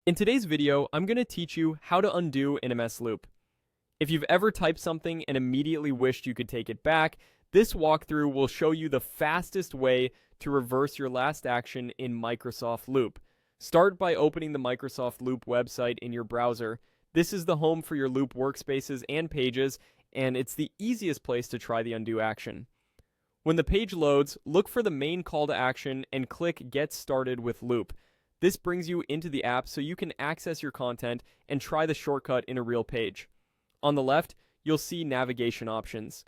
In today's video, I'm going to teach you how to undo an MS Loop. If you've ever typed something and immediately wished you could take it back, this walkthrough will show you the fastest way to reverse your last action in Microsoft Loop. Start by opening the Microsoft Loop website in your browser. This is the home for your Loop workspaces and pages, and it's the easiest place to try the undo action. When the page loads, look for the main call to action and click Get Started with Loop. This brings you into the app so you can access your content and try the shortcut in a real page. On the left, you'll see navigation options.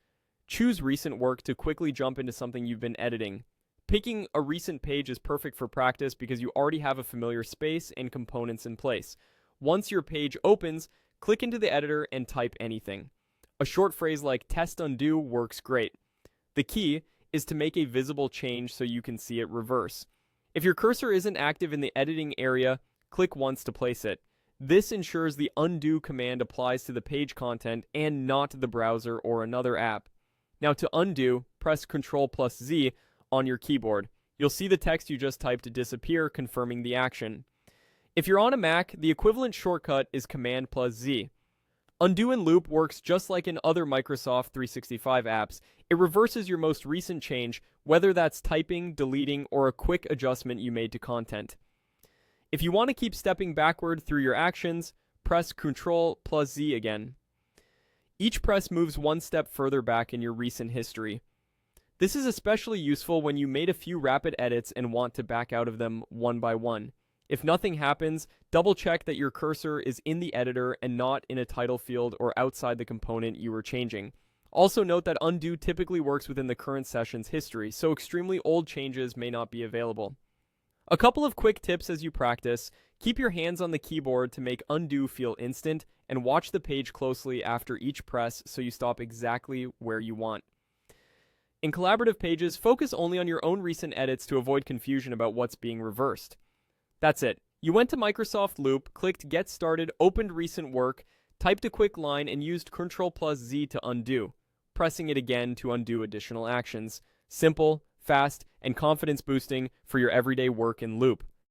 Choose recent work to quickly jump into something you've been editing. Picking a recent page is perfect for practice because you already have a familiar space and components in place. Once your page opens, click into the editor and type anything. A short phrase like test undo works great. The key is to make a visible change so you can see it reverse. If your cursor isn't active in the editing area, click once to place it. This ensures the undo command applies to the page content and not the browser or another app. Now to undo, press Ctrl+Z on your keyboard. You'll see the text you just typed disappear, confirming the action. If you're on a Mac, the equivalent shortcut is Command+Z. Undo in Loop works just like in other Microsoft 365 apps. It reverses your most recent change, whether that's typing, deleting, or a quick adjustment you made to content. If you want to keep stepping backward through your actions, press Ctrl+Z again. Each press moves one step further back in your recent history. This is especially useful when you made a few rapid edits and want to back out of them one by one. If nothing happens, double check that your cursor is in the editor and not in a title field or outside the component you were changing. Also note that undo typically works within the current session's history, so extremely old changes may not be available. A couple of quick tips as you practice: keep your hands on the keyboard to make undo feel instant, and watch the page closely after each press so you stop exactly where you want. In collaborative pages, focus only on your own recent edits to avoid confusion about what's being reversed. That's it. You went to Microsoft Loop, clicked Get Started, opened recent work, typed a quick line, and used Ctrl+Z to undo, pressing it again to undo additional actions. Simple, fast, and confidence boosting for your everyday work in Loop.